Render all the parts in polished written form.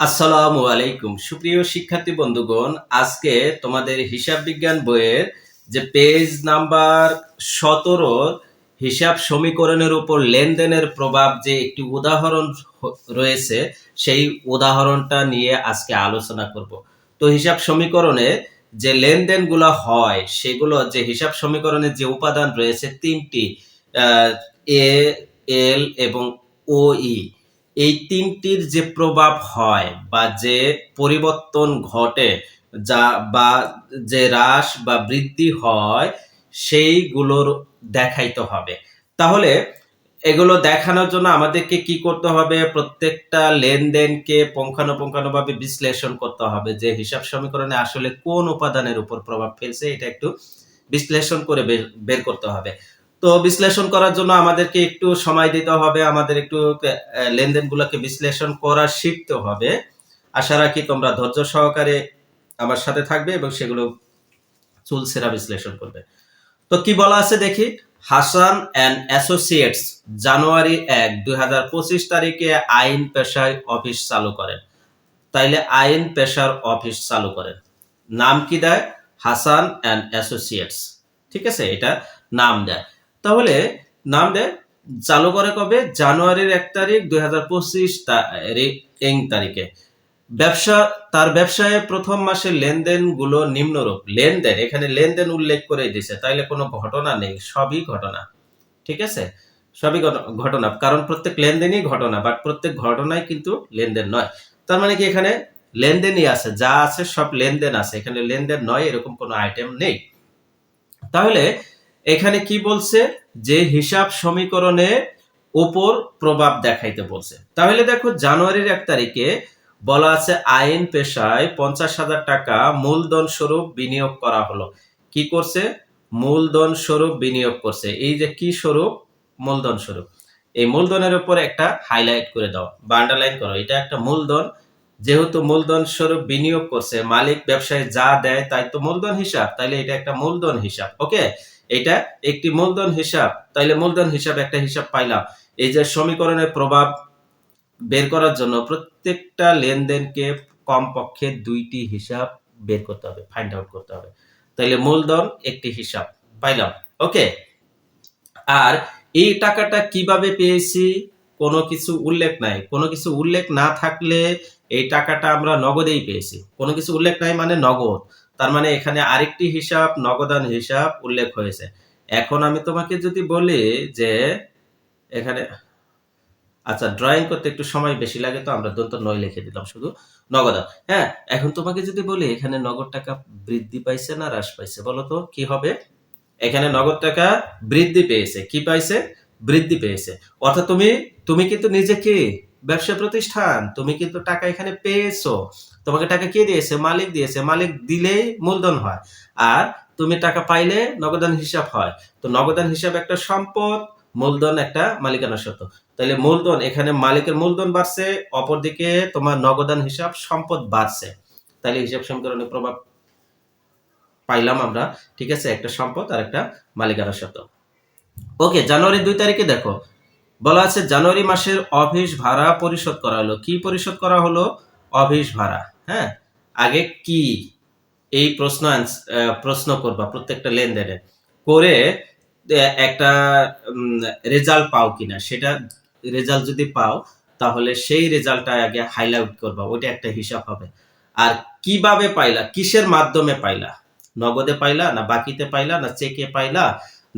আসসালামু আলাইকুম সুপ্রিয় শিক্ষার্থী বন্ধুগণ, আজকে তোমাদের হিসাব বিজ্ঞান বইয়ের যে পেজ নাম্বার 17 হিসাব সমীকরণের উপর লেনদেনের প্রভাব যে একটি উদাহরণ রয়েছে, সেই উদাহরণটা নিয়ে আজকে আলোচনা করব। তো হিসাব সমীকরণে যে লেনদেনগুলো হয় সেগুলো যে হিসাব সমীকরণে যে উপাদান রয়েছে তিনটি, এ, এল এবং ও ই, এই তিনটির যে প্রভাব হয় বা যে পরিবর্তন ঘটে, যা বা যে হ্রাস বা বৃদ্ধি হয়, সেইগুলোর দেখাইতে হবে। তাহলে এগুলো দেখানোর জন্য আমাদেরকে কি করতে হবে? প্রত্যেকটা লেনদেনকে পুঙ্খানুপুঙ্খানুভাবে বিশ্লেষণ করতে হবে যে হিসাব সমীকরণে আসলে কোন উপাদানের উপর প্রভাব ফেলছে, এটা একটু বিশ্লেষণ করে বের করতে হবে। তো বিশ্লেষণ করার জন্য আমাদেরকে একটু সময় দিতে হবে, আমাদের একটু লেনদেনগুলোকে বিশ্লেষণ করা শিখতে হবে। আশা রাখি তোমরা ধৈর্য সহকারে আমার সাথে থাকবে এবং সেগুলো চুলসেরা বিশ্লেষণ করবে। তো কি বলা আছে দেখি। হাসান অ্যান্ড অ্যাসোসিয়েটস জানুয়ারি 1, 2025 তারিখে আইন পেশায় অফিস চালু করেন। তাইলে আইন পেশার অফিস চালু করেন, নাম কি দেয়? Hasan and associates. ঠিক আছে, এটা নাম দেয়। তাহলে নাম দেয়, চালু করে কবে? জানুয়ারির 1 তারিখ 2025 তারিখে। ব্যবসা, তার ব্যবসায় প্রথম মাসের লেনদেন গুলো নিম্নরূপ। লেনদেন, এখানে লেনদেন উল্লেখ করে দিছে, তাইলে কোনো ঘটনা নেই, সবই ঘটনা। ঠিক আছে, সবই ঘটনা, কারণ প্রত্যেক লেনদেনই ঘটনা, বাট প্রত্যেক ঘটনাই কিন্তু লেনদেন নয়। তার মানে কি এখানে লেনদেনই আছে, যা আছে সব লেনদেন আছে, এখানে লেনদেন নয় এরকম কোনো আইটেম নেই। তাহলে এখানে কি বলছে? যে হিসাব সমীকরণে উপর প্রভাব দেখাইতে বলছে। তাহলে দেখো, জানুয়ারির 1 তারিখে বলা আছে আইন পেশায় 50,000 টাকা মূলধন স্বরূপ বিনিয়োগ করা হলো। কি করছে? মূলধন স্বরূপ বিনিয়োগ করছে। এই যে কি স্বরূপ? মূলধন স্বরূপ। এই মূলধনের উপর একটা হাইলাইট করে দাও বা আন্ডারলাইন করো, এটা একটা মূলধন। যেহেতু মূলধন স্বরূপ বিনিয়োগ করছে, মালিক ব্যবসায় যা দেয় তাই তো মূলধন হিসাব, তাইলে এটা একটা মূলধন হিসাব। ওকে, এটা একটি মূলধন হিসাব, তাইলে মূলধন হিসাব একটা হিসাব পাইলাম। এই যে সমীকরণের প্রভাব বের করার জন্য প্রত্যেকটা লেনদেনকে কমপক্ষে 2টি হিসাব বের করতে হবে, ফাইন্ড আউট করতে হবে। তাইলে মূলধন একটি হিসাব পাইলাম। ওকে, আর এই টাকাটা কিভাবে পেয়েছি? কোনো কিছু উল্লেখ নাই। কোনো কিছু উল্লেখ না থাকলে এই টাকাটা আমরা নগদেই পেয়েছি। কোনো কিছু উল্লেখ নাই মানে নগদ। তার মানে এখানে আরেকটি হিসাব, নগদান হিসাব উল্লেখ হয়েছে। এখন আমি তোমাকে যদি বলি যে এখানে, আচ্ছা, ড্রয়িং করতে একটু সময় বেশি লাগে, তো আমরা দন্ত নয় লিখে দিলাম শুধু নগদান। হ্যাঁ, এখন তোমাকে যদি বলি এখানে নগদ টাকা বৃদ্ধি পাইছে না হ্রাস পাইছে, বলো তো কি হবে? এখানে নগদ টাকা বৃদ্ধি পেয়েছে। কি পাইছে? বৃদ্ধি পেয়েছে। অর্থাৎ তুমি তুমি কিন্তু নিজে কি ব্যবসা প্রতিষ্ঠান, তুমি কিন্তু টাকা এখানে পেয়েছো। তোমাকে টাকা কে দিয়েছে? মালিক দিয়েছে। মালিক দিলেই মূলধন হয়, আর তুমি টাকা পাইলে নগদান হিসাব হয়। তো নগদান হিসাব একটা সম্পদ, মূলধন একটা মালিকানা সত্ত্ব। তাহলে মূলধন, এখানে মালিকের মূলধন বাড়ছে, অপরদিকে তোমার নগদান হিসাব সম্পদ বাড়ছে। তাহলে হিসাব সমীকরণের প্রভাব পাইলাম আমরা। ঠিক আছে, একটা সম্পদ আর একটা মালিকানা সত্ত্ব। ওকে, জানুয়ারি 2 তারিখে দেখো বলা আছে জানুয়ারি মাসের অফিস ভাড়া পরিশোধ করা হলো। কি পরিশোধ করা হলো? অফিস ভাড়া। হ্যাঁ, আগে কি এই প্রশ্ন করবা প্রত্যেকটা লেনদেনে করে, একটা রেজাল্ট পাও কিনা, সেটা রেজাল্ট যদি পাও তাহলে সেই রেজাল্টটা আগে হাইলাইট করবা, ওইটা একটা হিসাব হবে। আর কিভাবে পাইলা, কিসের মাধ্যমে পাইলা, নগদে পাইলা না বাকিতে পাইলা না চেকে পাইলা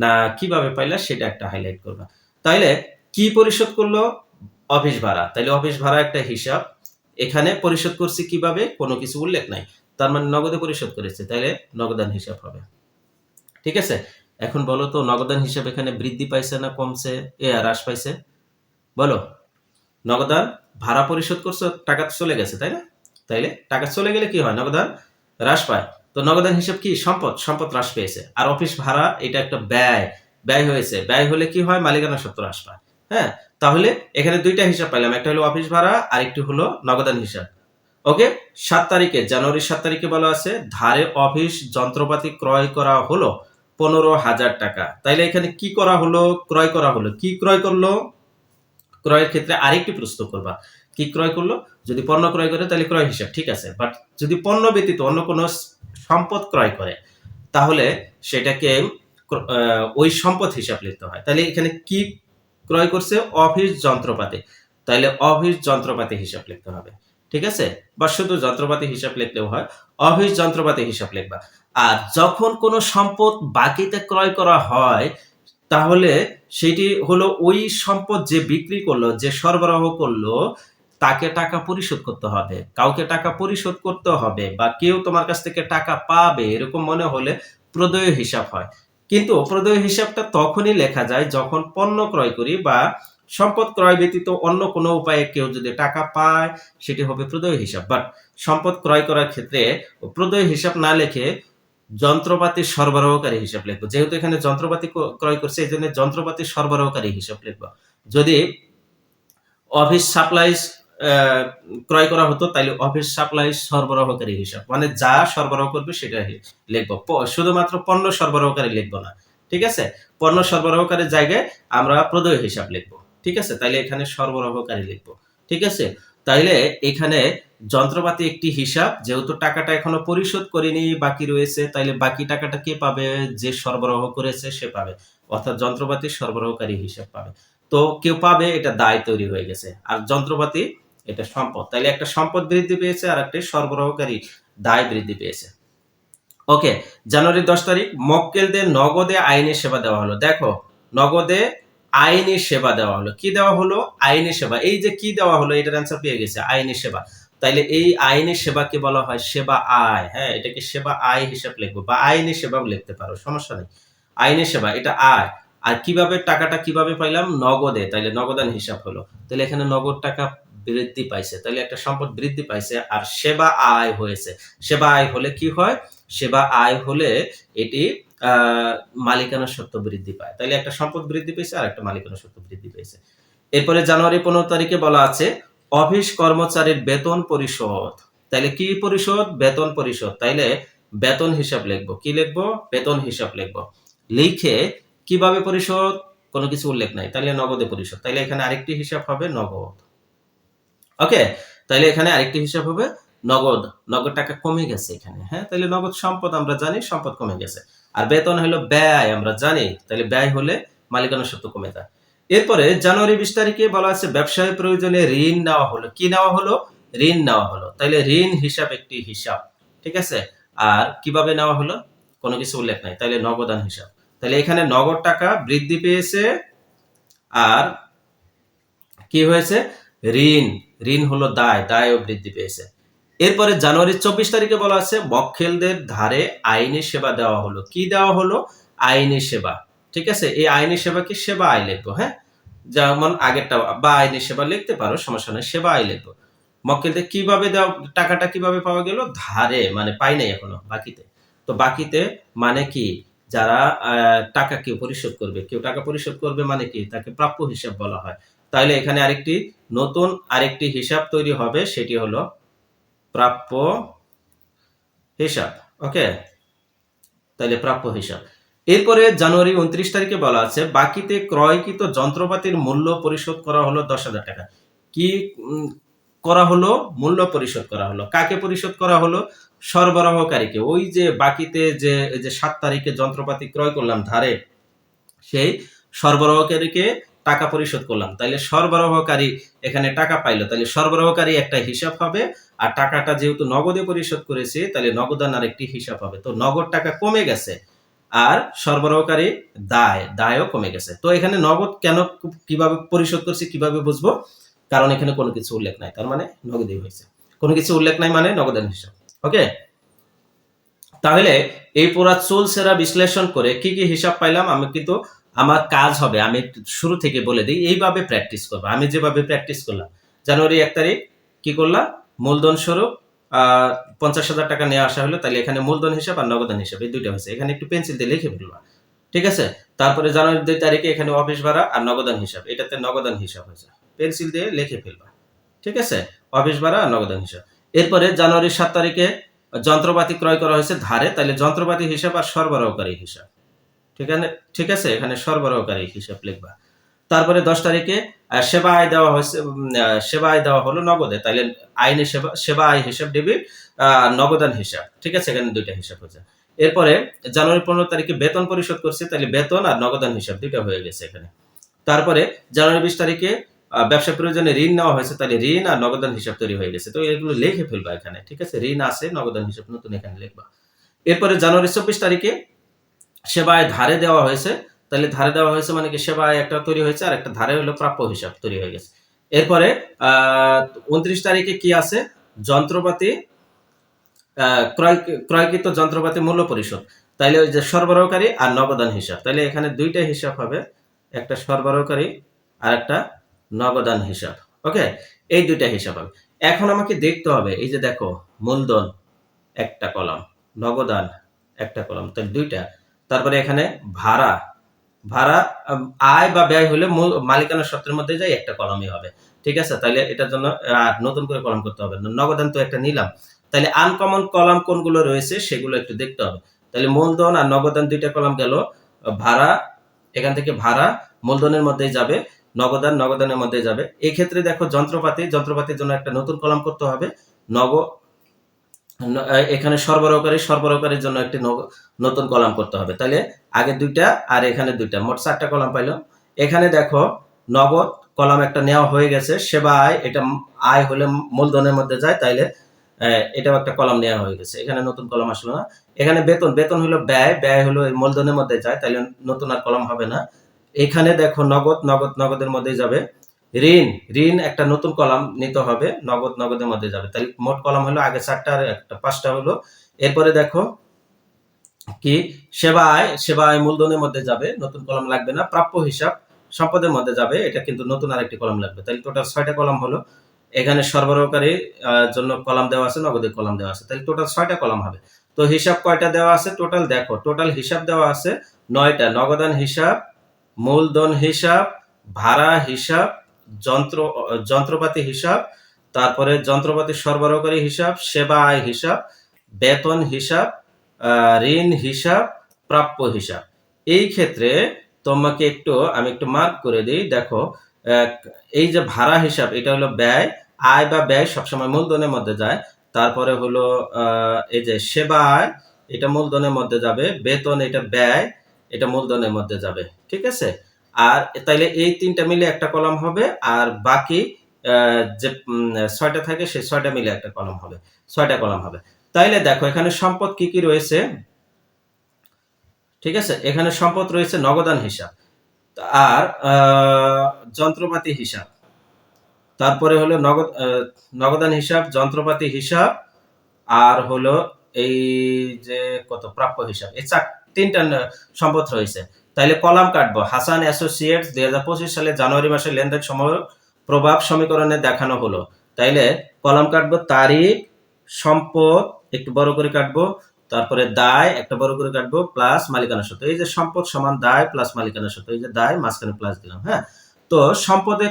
না কিভাবে পাইলা, সেটা একটা হাইলাইট করবা। তাইলে কি পরিশোধ করলো? অফিস ভাড়া। তাইলে অফিস ভাড়া একটা হিসাব। এখানে পরিশোধ করছি কিভাবে? কোনো কিছু উল্লেখ নাই, তার মানে নগদে পরিশোধ করেছে, তাইলে নগদান হিসাব হবে। ঠিক আছে, এখন বলো তো নগদান হিসাব এখানে বৃদ্ধি পাইছে না কমছে, হ্রাস পাইছে? বলো। নগদান, ভাড়া পরিশোধ করছো, টাকা তো চলে গেছে, তাই না? তাইলে টাকা চলে গেলে কি হয়? নগদান হ্রাস পায়। তো নগদান হিসাব কি? সম্পদ, সম্পদ হ্রাস পেয়েছে। আর অফিস ভাড়া এটা একটা ব্যয়, ব্যয় হয়েছে। ব্যয় হলে কি হয়? মালিকানা সত্ত্ব হ্রাস পায়। হ্যাঁ, তাহলে এখানে দুইটা হিসাব পাইলাম, একটা হলো অফিস ভাড়া আর একটি হলো নগদান হিসাব। ওকে, 7 তারিখে, জানুয়ারির 7 তারিখে বলা আছে ধারে অফিস যন্ত্রপাতি ক্রয় করা হলো 15,000 টাকা। তাইলে এখানে কি করা হলো? ক্রয় করা হলো। কি ক্রয় করলো? ক্রয়ের ক্ষেত্রে আরেকটি প্রশ্ন করবা, কি ক্রয় করলো? যদি পণ্য ক্রয় করে তাহলে ক্রয় হিসাব ঠিক আছে, বাট যদি পণ্য ব্যতীত অন্য কোনো সম্পদ ক্রয় করে তাহলে সেটাকে ওই সম্পদ হিসাব লিখতে হয়। তাহলে এখানে কি ক্রয় করছে? অফিস যন্ত্রপাতি, তাহলে অফিস যন্ত্রপাতি হিসাব লিখতে হবে, ঠিক আছে? বা শুধু যন্ত্রপাতি হিসাব লিখলেও হয়, অফিস যন্ত্রপাতি হিসাব লিখবা। আর যখন কোনো সম্পদ বাকিতে ক্রয় করা হয় তাহলে সেটি হলো ওই সম্পদ যে বিক্রি করলো, যে সরবরাহ করলো, তাকে টাকা পরিশোধ করতে হবে, কাউকে টাকা পরিশোধ করতে হবে, বা কেউ তোমার কাছ থেকে টাকা পাবে এরকম মনে হলে প্রদেয় হিসাব হয়। কিন্তু প্রদেয় হিসাবটা তখনই লেখা যায় যখন পণ্য ক্রয় করি বা সম্পদ ক্রয় ব্যতীত অন্য কোনো উপায়ে কেউ যদি টাকা পায়, সেটি হবে প্রদেয় হিসাব। বাট সম্পদ ক্রয় করার ক্ষেত্রে প্রদেয় হিসাব না লিখে যন্ত্রপাতি সরবরাহকারী হিসাব লিখবো। যেহেতু এখানে যন্ত্রপাতি ক্রয় করছে এই জন্য যন্ত্রপাতি সরবরাহকারী হিসাব লিখবো। যদি অফিস সাপ্লাইজ ক্রয় করা হতো তাহলে অফিস সাপ্লাইজ সরবরাহকারী হিসাব, মানে যা সরবরাহ করবে সেটা লিখবো, শুধুমাত্র পণ্য সরবরাহকারী লিখবো না, ঠিক আছে? পণ্য সরবরাহকারীর জায়গায় আমরা প্রদেয় হিসাব লিখবো, ঠিক আছে? তাইলে এখানে সরবরাহকারী লিখবো, ঠিক আছে? তাইলে এখানে যন্ত্রপাতি একটি হিসাব, যেহেতু টাকাটা এখনো পরিশোধ করিনি, বাকি রয়েছে, তাইলে বাকি টাকাটা কে পাবে? যে সরবরাহ করেছে সে পাবে, অর্থাৎ যন্ত্রপাতি সরবরাহকারী হিসাব পাবে। তো কেউ পাবে, এটা দায় তৈরি হয়ে গেছে। আর যন্ত্রপাতি এটা সম্পদ, তাইলে একটা সম্পদ বৃদ্ধি পেয়েছে আর একটা সরবরাহকারী দায় বৃদ্ধি পেয়েছে। ওকে, জানুয়ারি 10 তারিখ মক্কেলদের নগদে আইনি সেবা দেওয়া হলো। দেখো, নগদে আইনি সেবা দেওয়া হলো। কি দেওয়া হলো? আইনি সেবা। এই যে কি দেওয়া হলো এটার অ্যান্সার পেয়ে গেছে, আইনি সেবা। তাইলে এই আইনি সেবাকে বলা হয় সেবা আয়। হ্যাঁ, এটাকে সেবা আয় হিসাব লিখবো, বা আইনি সেবাও লিখতে পারো, সমস্যা নেই। আইনি সেবা এটা আয়। আর কিভাবে টাকাটা কিভাবে পাইলাম? নগদে, তাইলে নগদান হিসাব হলো। তাহলে এখানে নগদ টাকা বৃদ্ধি পাইছে, তাইলে একটা সম্পদ বৃদ্ধি পাইছে আর সেবা আয় হয়েছে। সেবা আয় হলে কি হয়? সেবা আয় হলে এটি মালিকানা সত্ত্ব বৃদ্ধি পায়। তাইলে একটা সম্পদ বৃদ্ধি পেয়েছে আর একটা মালিকানা সত্ত্ব বৃদ্ধি পেয়েছে। এরপরে জানুয়ারি 15 তারিখে বলা আছে অফিস কর্মচারীর বেতন পরিশোধ। তাইলে কি পরিশোধ? বেতন পরিশোধ। তাইলে বেতন হিসাব লিখবো। কি লিখবো? বেতন হিসাব লিখবো। লিখে কিভাবে পরিশোধ? কোনো কিছু উল্লেখ নাই, তাইলে নগদে পরিশোধ। তাইলে এখানে আরেকটি হিসাব হবে নগদ। ওকে, তাইলে এখানে আরেকটি হিসাব হবে নগদ। নগদ টাকা কমে গেছে এখানে, হ্যাঁ? তাইলে নগদ সম্পদ আমরা জানি, সম্পদ কমে গেছে। আর বেতন হলো ব্যয়, আমরা জানি, তাইলে ব্যয় হলে মালিকানা সত্ত্ব কমে যায়। এরপরে জানুয়ারি 20 তারিখে বলা আছে ব্যবসায় প্রয়োজনে ঋণ নেওয়া হলো। কি নেওয়া হলো? ঋণ নেওয়া হলো। তাইলে ঋণ হিসাব একটি হিসাব, ঠিক আছে? আর কিভাবে নেওয়া হলো? কোনো কিছু উল্লেখ নাই, তাইলে নগদান হিসাব। তাইলে এখানে নগদ টাকা বৃদ্ধি পেয়েছে আর কি হয়েছে? ঋণ, ঋণ হলো দায়, দায়ও বৃদ্ধি পেয়েছে। এরপরে জানুয়ারি 24 তারিখে বলা আছে মক্কেলদের ধারে আইনি সেবা দেওয়া হলো। কি দেওয়া হলো? আইনি সেবা, ঠিক আছে? এই আইনি সেবাকে সেবা আয় লিখবো, হ্যাঁ? যেমন আগেরটা, বা আইনি সেবা লিখতে পারো, সমস্যা নেই, সেবা আয় লিখবো। মক্কেলদের কিভাবে দেওয়া, টাকাটা কিভাবে পাওয়া গেল? ধারে, মানে পাই নাই এখনো, বাকিতে। তো বাকিতে মানে কি? যারা টাকা কেউ পরিশোধ করবে, কেউ টাকা পরিশোধ করবে মানে কি? তাকে প্রাপ্য হিসাব বলা হয়। তাহলে এখানে নতুন আরেকটি হিসাব তৈরি হবে, সেটি হলো প্রাপ্য হিসাব। ওকে, তাহলে প্রাপ্য হিসাব। এরপরে জানুয়ারি 29 তারিখে বলা আছে বাকিতে ক্রয়কৃত যন্ত্রপাতির মূল্য পরিশোধ করা হলো 10,000 টাকা। কি করা হলো? মূল্য পরিশোধ করা হলো। কাকে পরিশোধ করা হলো? সরবরাহকারীকে। ওই যে বাকিতে যে 7 তারিখে যন্ত্রপাতি ক্রয় করলাম ধারে, সেই সরবরাহকারীকে টাকা পরিশোধ করলাম। তাইলে সরবরাহকারী এখানে টাকা পাইলো, তাহলে সরবরাহকারী একটা হিসাব হবে। আর টাকাটা যেহেতু নগদে পরিশোধ করেছে তাহলে নগদান আরেকটি হিসাব হবে। তো নগদ টাকা কমে গেছে আর সরবরাহকারী দায়ও কমে গেছে। তো এখানে নগদ কেন, কিভাবে পরিশোধ করছি কিভাবে বুঝবো? কারণ এখানে কোনো কিছু উল্লেখ নাই, তার মানে নগদই হয়েছে। কোনো কিছু উল্লেখ নাই মানে নগদান হিসাব। ওকে, তাহলে এই পুরা চুলসেরা বিশ্লেষণ করে কি কি হিসাব পাইলাম, আমি কিন্তু আমার কাজ হবে, আমি শুরু থেকে বলে দিই, এইভাবে প্র্যাকটিস করবো। আমি যেভাবে প্র্যাকটিস করলাম, জানুয়ারি 1 তারিখ কি করলাম? মূলধন স্বরূপ 50,000 টাকা নিয়ে আসা হলো, তাহলে এখানে মূলধন হিসাব আর নগদান হিসাব এই দুইটা হয়েছে। এখানে একটু পেন্সিল দিয়ে লিখে ফেলবা, ঠিক আছে? তারপরে জানুয়ারি 2 তারিখে এখানে অফিস ভাড়া আর নগদান হিসাব, এটাতে নগদান হিসাব হয়েছে, পেন্সিল দিয়ে লিখে ফেলবা, ঠিক আছে? অফিস ভাড়া আর নগদান হিসাব। এরপরে জানুয়ারি 7 তারিখে যন্ত্রপাতি ক্রয় করা হয়েছে ধারে, তাহলে যন্ত্রপাতি হিসাব আর সরবরাহকারী হিসাব, ঠিক আছে? এখানে সরবরাহকারী হিসাব লিখবা। তারপরে 10 তারিখে সেবা আয় দেওয়া হয়েছে, সেবা আয় দেওয়া হলো নগদে, তাইলে আইনে সেবা আয় হিসাব ডেবিট, নগদান হিসাব, ঠিক আছে, এখানে দুইটা হিসাব হচ্ছে। এরপরে জানুয়ারি 15 তারিখে বেতন পরিশোধ করছে, তাহলে বেতন আর নগদান হিসাব দুইটা হয়ে গেছে এখানে। তারপরে জানুয়ারি 20 তারিখে ব্যবসা প্রয়োজনে ঋণ নেওয়া হয়েছে, তাহলে ঋণ আর নগদান হিসাব তৈরি হয়ে গেছে। তো এগুলো লিখে ফেলবা এখানে, ঠিক আছে, ঋণ আছে, নগদান হিসাব নতুন এখানে লিখবা। এরপরে জানুয়ারি 24 তারিখে সেবায় ধারে দেওয়া হয়েছে, তাহলে ধারে দেওয়া হয়েছে মানে কি সেবায় একটা তৈরি হয়েছে আর একটা ধারে হলো প্রাপ্য হিসাব তৈরি হয়ে গেছে। এরপরে 29 তারিখে কি আছে, যন্ত্রপাতি ক্রয়কৃত যন্ত্রপাতি মূল্য পরিশোধ, তাইলে ওই যে সরবরাহকারী আর নগদান হিসাব, তাইলে এখানে দুইটা হিসাব হবে, একটা সরবরাহকারী আর একটা নগদান হিসাব। ওকে, এই দুইটা হিসাব হবে। এখন আমাকে দেখতে হবে, এই যে দেখো মূলধন একটা কলাম, নগদান একটা কলাম, তাহলে দুইটা। তারপরে এখানে ভাড়া, ভাড়া আয় বা ব্যয় হলে মালিকানা সত্ত্বের মধ্যে যাই একটা কলামই হবে, ঠিক আছে। তাহলে এটার জন্য নতুন করে কলাম করতে হবে না, নগদান তো একটা নিলাম। তাহলে আনকমন কলাম কোনগুলো রয়েছে সেগুলো একটু দেখতে হবে। তাহলে মূলধন আর নগদান দুইটা কলাম গেল, ভাড়া এখান থেকে ভাড়া মূলধনের মধ্যেই যাবে, নগদান নগদানের মধ্যে যাবে। এই ক্ষেত্রে দেখো যন্ত্রপাতি, যন্ত্রপাতির জন্য একটা নতুন কলাম করতে হবে, এখানে সরবরাহকারীর জন্য একটি নতুন কলাম করতে হবে। তাহলে আগে দুইটা আর এখানে দুইটা, মোট 4টা কলাম পাইলাম। এখানে দেখো নগদ কলাম একটা নেওয়া হয়ে গেছে, সেবা আয়, এটা আয় হলে মূলধনের মধ্যে যায়, তাইলে এটাও একটা কলাম নেওয়া হয়ে গেছে, এখানে নতুন কলাম আসলো না। এখানে বেতন, বেতন হলো ব্যয়, ব্যয় হলো মূলধনের মধ্যে যায়, তাইলে নতুন আর কলাম হবে না। এখানে দেখো নগদের মধ্যে যাবে। ঋণ, ঋণ একটা নতুন কলাম নিতে হবে, নগদের মধ্যে যাবে। তাহলে মোট কলাম হলো আগে 4টা আর একটা 5টা হলো। এরপরে দেখো কি সেবা আয় মূলধনের মধ্যে যাবে, নতুন কলাম লাগবে না। প্রাপ্য হিসাব সম্পদের মধ্যে যাবে, এটা কিন্তু নতুন আরেকটি কলাম লাগবে। তাহলে টোটাল 6টা কলাম হলো। এখানে সরবরাহকারী জন্য কলাম দেওয়া আছে, নগদের কলাম দেওয়া আছে, তাহলে টোটাল 6টা কলাম হবে। তো হিসাব কয়টা দেওয়া আছে টোটাল, দেখো টোটাল হিসাব দেওয়া আছে 9টা, নগদান হিসাব, মূলধন হিসাব, ভাড়া হিসাব, যন্ত্রপাতি হিসাব, তারপরে যন্ত্রপাতি সরবরাহকারী হিসাব, সেবা আয় হিসাব, বেতন হিসাব, ঋণ হিসাব, প্রাপ্য হিসাব। এই ক্ষেত্রে তোমাকে আমি একটু মার্ক করে দিই, দেখো এই যে ভাড়া হিসাব, এটা হলো ব্যয়, আয় বা ব্যয় সবসময় মূলধনের মধ্যে যায়। তারপরে হলো এই যে সেবা আয়, এটা মূলধনের মধ্যে যাবে, বেতন এটা ব্যয়, এটা মূলধনের মধ্যে যাবে, ঠিক আছে। আর তাইলে এই 3টা মিলে একটা কলাম হবে, আর বাকি যে 6টা থাকে সেই 6টা মিলে একটা কলাম হবে, 6টা কলাম হবে। তাইলে দেখো এখানে সম্পদ কি কি রয়েছে, ঠিক আছে, এখানে সম্পদ রয়েছে নগদান হিসাব আর যন্ত্রপাতি হিসাব, তারপরে হলো নগদান হিসাব, যন্ত্রপাতি হিসাব, আর হলো এই যে কত প্রাপ্য হিসাব, এই 3টা সম্পদ রয়েছে। তাইলে কলাম কাটবো, হাসান অ্যাসোসিয়েটস 2025 সালে জানুয়ারি মাসে লেনদেন সময় প্রভাব সমীকরণে দেখানো হলো। তাইলে কলাম কাটবো, তারিখ, সম্পদ একটু বড় করে কাটবো, তারপরে দায় একটা বড় করে কাটবো, প্লাস মালিকানা সত্ত্ব। এই যে সম্পদ সমান দায় প্লাস মালিকানা সত্ত্ব, এই যে দায় মাঝখানে প্লাস দিলাম। হ্যাঁ, তো সম্পদে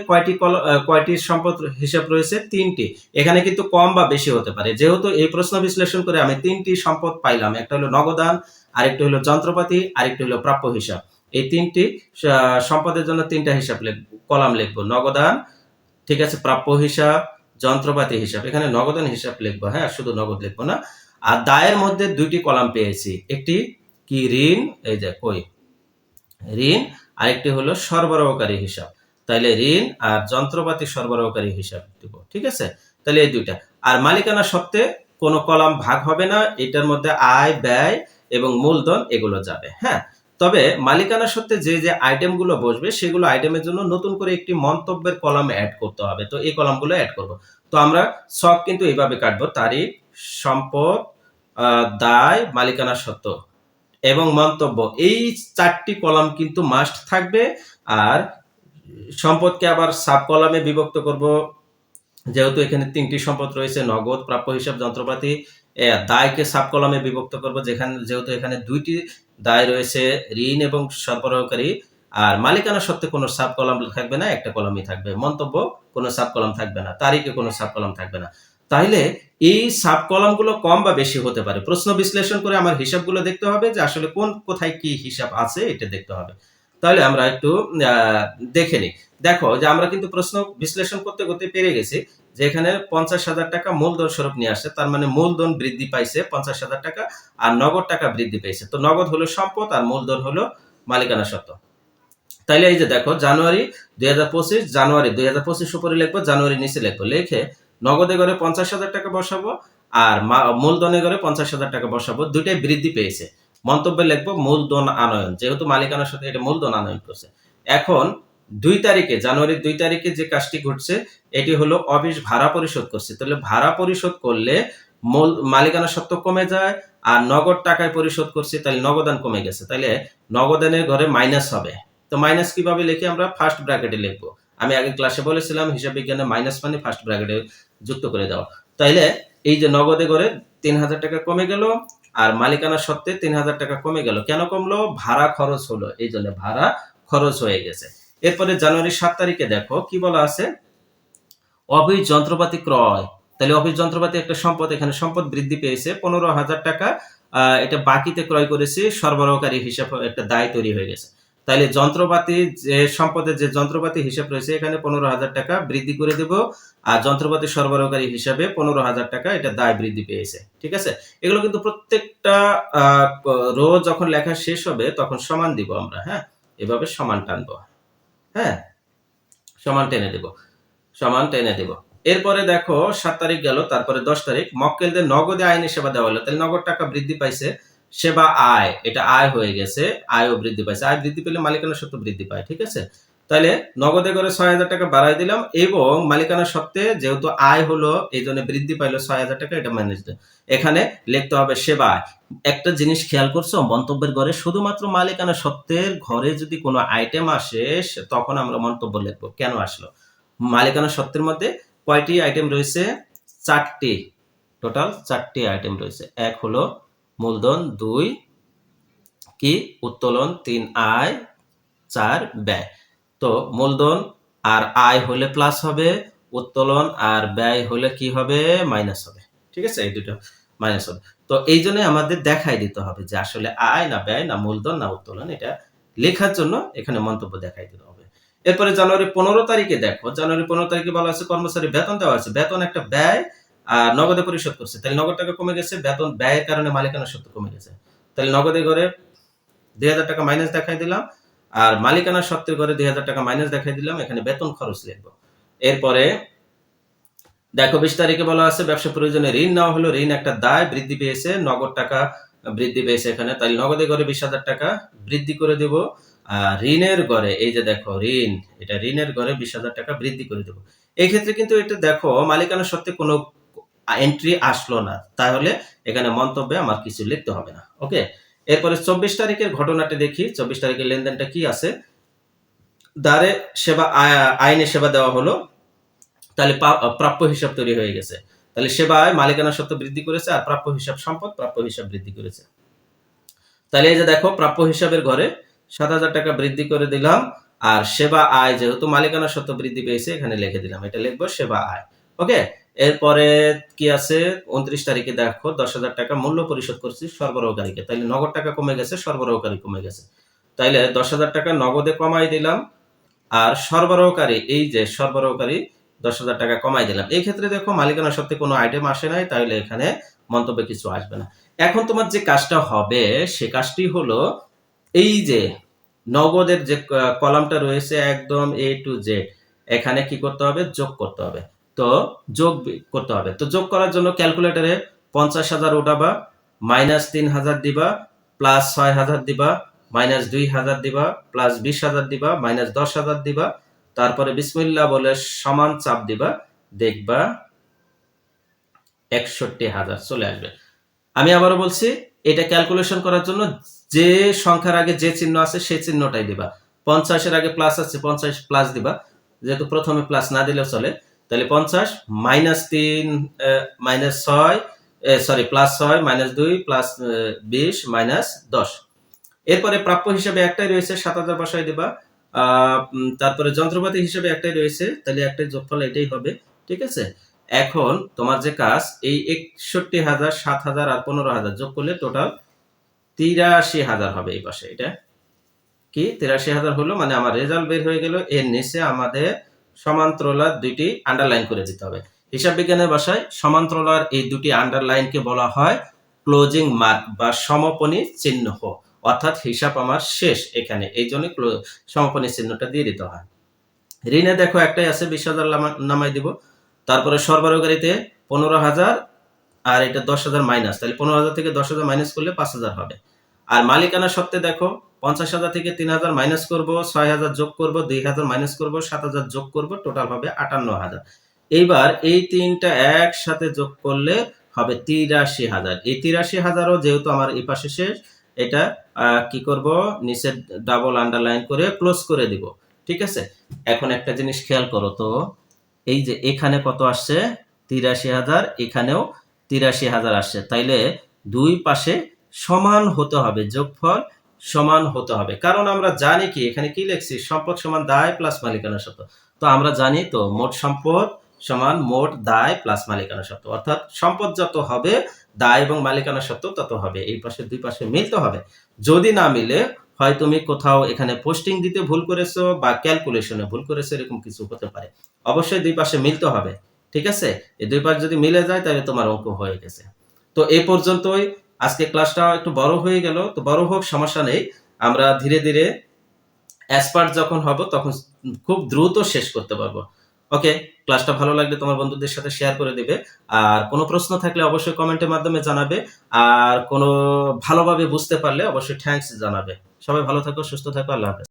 কয়টি সম্পদ হিসাব রয়েছে, 3টি। এখানে কিন্তু কম বা বেশি হতে পারে, যেহেতু এই প্রশ্ন বিশ্লেষণ করে আমি 3টি সম্পদ পাইলাম, একটা হলো নগদান, আরেকটা হলো যন্ত্রপাতি, আরেকটা হলো প্রাপ্য হিসাব। এই 3টি সম্পদের জন্য 3টা হিসাব কলাম লিখবো, নগদান, ঠিক আছে, প্রাপ্য হিসাব, যন্ত্রপাতি হিসাব। এখানে নগদান হিসাব লিখবো, হ্যাঁ, শুধু নগদ লিখবো না। আর দায়ের মধ্যে 2টি কলাম পেয়েছি, একটি কি ঋণ, এই যে কই ঋণ, আরেকটি হলো সরবরাহকারী হিসাব। তাইলে ঋণ আর যন্ত্রপাতি সরবরাহকারী হিসাব দিব, ঠিক আছে। তাহলে এই 2টা। আর মালিকানা সত্ত্বে কোনো কলাম ভাগ হবে না, এটার মধ্যে আয়, ব্যয় এবং মূলধন এগুলো যাবে। হ্যাঁ, তবে মালিকানা সত্ত্বে যে যে আইটেমগুলো বসবে সেগুলো আইটেমের জন্য নতুন করে একটি মন্তব্যের কলাম অ্যাড করতে হবে। তো এই কলামগুলো অ্যাড করব। তো আমরা সব কিন্তু এইভাবে কাটবো, তারিখ, সম্পদ, দায়, মালিকানা সত্ত্ব এবং মন্তব্য, এই 4টি কলাম কিন্তু মাস্ট থাকবে। আর সম্পদকে আবার সাব কলামে বিভক্ত করব, যেহেতু এখানে 3টি সম্পদ রয়েছে, নগদ, প্রাপ্য হিসাব, যন্ত্রপাতি। দায়কে সাব কলামে বিভক্ত করব, যেহেতু এখানে 2টি দায় রয়েছে, ঋণ এবং সরবরাহকারী। আর মালিকানা সত্ত্বে কোনো সাব কলাম থাকবে না, একটা কলামই থাকবে। মন্তব্য কোনো সাব কলাম থাকবে না, তারিখে কোনো সাব কলাম থাকবে না। তাইলে এই সাব কলামগুলো কম বা বেশি হতে পারে। প্রশ্ন বিশ্লেষণ করে আমার হিসাবগুলো দেখতে হবে যে আসলে কোথায় কি হিসাব আছে, এটা দেখতে হবে। তাহলে আমরা একটু দেখে নিই। দেখো যে আমরা কিন্তু প্রশ্ন বিশ্লেষণ করতে করতে পেরে গেছি যে এখানে 50,000 টাকা মূলধন স্বরূপ নিয়ে আসছে, তার মানে মূলধন বৃদ্ধি পাইছে 50,000 টাকা, আর নগদ টাকা বৃদ্ধি পেয়েছে। তো নগদ হলো সম্পদ আর মূলধন হলো মালিকানা সত্ত্ব। তাইলে এই যে দেখো জানুয়ারি 2025, জানুয়ারি 2025 উপরে লিখবো, জানুয়ারি নিচে লিখবো, লিখে নগদে করে 50,000 টাকা বসাবো আর মূলধনে করে 50,000 টাকা বসাবো, দুইটাই বৃদ্ধি পেয়েছে। মন্তব্যে লিখবো মূলধন আনয়ন, যেহেতু মালিকানার সাথে এটা মূলধন আনয়ন করছে। এখন 2 তারিখে, জানুয়ারির 2 তারিখে যে কাজটি ঘটছে এটি হলো অফিস ভাড়া পরিশোধ করছে। তাহলে ভাড়া পরিশোধ করলে মালিকানা সত্ত্ব কমে যায়, আর নগদ টাকায় পরিশোধ করছে তাহলে নগদান কমে গেছে, তাহলে নগদানের ঘরে মাইনাস হবে। তো মাইনাস কিভাবে লিখি আমরা? ফার্স্ট ব্র্যাকেটে লিখবো। আমি আগে ক্লাসে বলেছিলাম হিসাব বিজ্ঞানে মাইনাস মানে ফার্স্ট ব্র্যাকেটে যুক্ত করে দাও। তাইলে এই যে নগদে করে 3,000 টাকা কমে গেল, আর মালিকানা সত্ত্বে 3,000 টাকা কমে গেল। কেন কমলো? ভাড়া খরচ হলো, এই জন্য ভাড়া খরচ হয়ে গেছে। এরপরে জানুয়ারির 7 তারিখে দেখো কি বলা আছে, অফিস যন্ত্রপাতি ক্রয়। তাহলে অফিস যন্ত্রপাতি একটা সম্পদ, এখানে সম্পদ বৃদ্ধি পেয়েছে 15,000 টাকা, এটা বাকিতে ক্রয় করেছি, সরবরাহকারী হিসাব একটা দায় তৈরি হয়ে গেছে। তাহলে যন্ত্রপাতি যে সম্পদের যে যন্ত্রপাতি হিসাব রয়েছে এখানে 15,000 টাকা বৃদ্ধি করে দেব, আর যন্ত্রপাতি সরবরাহকারী হিসাবে 15,000 টাকা এটা দায় বৃদ্ধি পেয়েছে। ঠিক আছে, এগুলো কিন্তু প্রত্যেকটা রো যখন লেখা শেষ হবে তখন সমান দিব আমরা। হ্যাঁ, এভাবে সমান টানবো। হ্যাঁ, সমান টেনে দেব, সমান টেনে দেব। এরপরে দেখো 7 তারিখ গেল, তারপরে 10 তারিখ মক্কেলদের নগদে আইনি সেবা দেওয়া হলো। তাহলে নগদ টাকা বৃদ্ধি পাইছে, সেবা আয়, এটা আয় হয়ে গেছে, আয়ও বৃদ্ধি পাইছে। আয় বৃদ্ধি পেলে মালিকানা সত্ত্ব বৃদ্ধি পায়। ঠিক আছে, তাহলে নগদে করে 6,000 টাকা বাড়াই দিলাম, এবং মালিকানা সত্ত্বে যেহেতু আয় হলো এই জন্য বৃদ্ধি পাইলো 6,000 টাকা, এটা ম্যানেজ। এখানে লিখতে হবে সেবা আয়। একটা জিনিস খেয়াল করছো, মন্তব্যের ঘরে শুধুমাত্র মালিকানা সত্ত্বের ঘরে যদি কোনো আইটেম আসে তখন আমরা মন্তব্য লিখবো কেন আসলো। মালিকানা সত্ত্বের মধ্যে কয়টি আইটেম রয়েছে? 4টি, টোটাল 4টি আইটেম রয়েছে। এক হলো মূলধন, 2 কি উত্তোলন, 3 আয়, 4 ব্যয়। তো মূলধন আর আয় হলে প্লাস হবে, উত্তোলন আর ব্যয় হলে কি হবে? মাইনাস হবে। ঠিক আছে, এই দুটো মাইনাস হবে। তো এই জন্য আমাদের দেখাই দিতে হবে যে আসলে আয় না ব্যয় না মূলধন না উত্তোলন, এটা লেখার জন্য এখানে মন্তব্য দেখাই দিতে হবে। এরপরে জানুয়ারি 15 তারিখে দেখো, জানুয়ারি 15 তারিখে বলা আছে কর্মচারী বেতন দেওয়া আছে। বেতন একটা ব্যয়, আর নগদে পরিশোধ করছে, তাহলে নগদ টাকা কমে গেছে, বেতন ব্যয়ের কারণে মালিকানা সত্ত্ব কমে গেছে। তাহলে নগদে ঘরে 2,000 টাকা মাইনাস দেখাই দিলাম, আর মালিকানা সত্ত্বের ঘরে 2,000 টাকা মাইনাস দেখাই দিলাম, এখানে বেতন খরচ লিখবো। এরপরে দেখো 20 তারিখে বলা আছে ব্যবসা প্রয়োজনে ঋণ নেওয়া হলো, ঋণ একটা দায় বৃদ্ধি পেয়েছে, নগদ টাকা বৃদ্ধি পেয়েছে এখানে, তাই নগদে ঘরে 20,000 টাকা বৃদ্ধি করে দেব। আর ঋণের ঘরে এই যে দেখো ঋণ, এটা ঋণের ঘরে 20,000 টাকা বৃদ্ধি করে দেব। এই ক্ষেত্রে কিন্তু এটা দেখো মালিকানা সত্ত্বে কোনো এন্ট্রি আসলো না, তাহলে এখানে মন্তব্যে আমার কিছু লিখতে হবে না। ওকে, এরপরে 24 তারিখের ঘটনাটা দেখি। 24 তারিখের লেনদেনটা কি আছে? দ্বারে সেবা আইনে সেবা দেওয়া হলো, তাহলে প্রাপ্য হিসাব তৈরি হয়ে গেছে। তাহলে সেবায় মালিকানা সত্ত্ব বৃদ্ধি করেছে, আর প্রাপ্য হিসাব সম্পদ, প্রাপ্য হিসাব বৃদ্ধি করেছে। তাহলে এই যে দেখো প্রাপ্য হিসাবের ঘরে 7,000 টাকা বৃদ্ধি করে দিলাম, আর সেবা আয় যেহেতু মালিকানা সত্ত্ব বৃদ্ধি পেয়েছে এখানে লিখে দিলাম, এটা লিখবো সেবা আয়। ওকে, এরপরে কি আছে? 29 তারিখে দেখো 10,000 টাকা মূল্য পরিশোধ করছি সরবরাহকারীকে, তাইলে নগদ টাকা কমে গেছে, সরবরাহকারী কমে গেছে। তাইলে 10,000 টাকা নগদে কমাই দিলাম, আর সরবরাহকারী এই যে সরবরাহকারী 10,000 টাকা কমাই দিলাম। এই ক্ষেত্রে দেখো মালিকানা সত্ত্বে কোনো আইটেম আসে নাই, তাহলে এখানে মন্তব্যে কিছু আসবে না। এখন তোমার যে কাজটা হবে সে কাজটি হলো এই যে নগদের যে কলামটা রয়েছে একদম A to Z, এখানে কি করতে হবে? যোগ করতে হবে। তো যোগ করতে হবে, তো যোগ করার জন্য ক্যালকুলেটরে 50,000 উঠাবা, মাইনাস 3,000 দিবা, প্লাস 6,000 দিবা, মাইনাস 2,000 দিবা, প্লাস 20,000 দিবা, মাইনাস 10,000 দিবা, তারপরে বিসমিল্লাহ বলে সমান চাপ দিবা, দেখবা 61,000 চলে আসবে। আমি আবারও বলছি, এটা ক্যালকুলেশন করার জন্য যে সংখ্যার আগে যে চিহ্ন আছে সেই চিহ্নটাই দিবা। 50-এর আগে প্লাস আছে, 50 প্লাস দিবা, যেহেতু প্রথমে প্লাস না দিলেও চলে। তাহলে 50 minus 3 minus 6 sorry plus 6 minus 2 plus 20 minus 10। এরপরে প্রাপ্য হিসাবে একটাই রয়েছে, 7,000 বসাই দিবা। তারপরে যন্ত্রপাতি হিসেবে একটাই রয়েছে, তাহলে একটাই যোগফল এটাই হবে। ঠিক আছে, এখন তোমার যে কাজ, এই 61,000 7,000 আর 15,000 যোগ করলে টোটাল 83,000 হবে এই পাশে। এটা কি ৮৩,০০০ হলো, মানে আমার রেজাল্ট বের হয়ে গেল। এর নিচে আমাদের সমান্তরাল দুইটি আন্ডারলাইন করে দিতে হবে। হিসাব বিজ্ঞানের ভাষায় সমান্তরাল এই দুটি আন্ডারলাইনকে বলা হয় ক্লোজিং মার্ক বা সমাপনী চিহ্ন, অর্থাৎ হিসাব আমার শেষ এখানে, এই জন্য সমাপনী চিহ্নটা দিয়ে দিতে হয়। ঋণে দেখো একটাই আছে, ২০,০০০ নামাই দিব। তারপরে সরবরাহকারীতে ১৫,০০০ আর এটা ১০,০০০ মাইনাস, তাহলে ১৫,০০০ থেকে ১০,০০০ মাইনাস করলে ৫,০০০ হবে। আর মালিকানা সত্ত্বে দেখো ৫০,০০০ থেকে ৩,০০০ মাইনাস করব, ৬,০০০ যোগ করব, ২,০০০ মাইনাস করব, ৭,০০০ যোগ করব, টোটাল হবে ৫৮,০০০। এইবার এই তিনটা একসাথে যোগ করলে হবে ৮৩,০০০। এই ৮৩,০০০ও যেহেতু আমার এই পাশে শেষ, এটা কি করব, নিচে ডাবল আন্ডারলাইন করে ক্লোজ করে দিব। ঠিক আছে, এখন একটা জিনিস খেয়াল করো তো, এই যে এখানে কত আসছে ৮৩,০০০, এখানেও ৮৩,০০০ আসছে, তাইলে দুই পাশে সমান হতে হবে, যোগফল সমান হতে হবে। কারণ আমরা জানি কি এখানে কি লিখছি, সম্পদ সমান দায় প্লাস মালিকানা সত্ত্ব। তো আমরা জানি তো মোট সম্পদ সমান মোট দায় প্লাস মালিকানা সত্ত্ব, অর্থাৎ সম্পদ যত হবে দায় এবং মালিকানা সত্ত্ব তত হবে। এই পাশে দুই পাশে মিলতে হবে। যদি না মিলে, হয় তুমি কোথাও এখানে পোস্টিং দিতে ভুল করেছো বা ক্যালকুলেশনে ভুল করেছো, এরকম কিছু হতে পারে। অবশ্যই দুই পাশে মিলতে হবে। ঠিক আছে, এই দুই পাশ যদি মিলে যায় তাহলে তোমার অঙ্ক হয়ে গেছে। তো এই পর্যন্তই। আজকে ক্লাসটা একটু বড় হয়ে গেল, তো বড় হোক, সমস্যা নেই। আমরা ধীরে ধীরে এক্সপার্ট যখন হব তখন খুব দ্রুত শেষ করতে পারবো। ওকে, ক্লাসটা ভালো লাগলে তোমার বন্ধুদের সাথে শেয়ার করে দিবে। আর কোনো প্রশ্ন থাকলে অবশ্যই কমেন্টের মাধ্যমে জানাবে। আর কোনো ভালোভাবে বুঝতে পারলে অবশ্যই থ্যাঙ্কস জানাবে। সবাই ভালো থাকো, সুস্থ থাকো, আল্লাহ হাফেজ।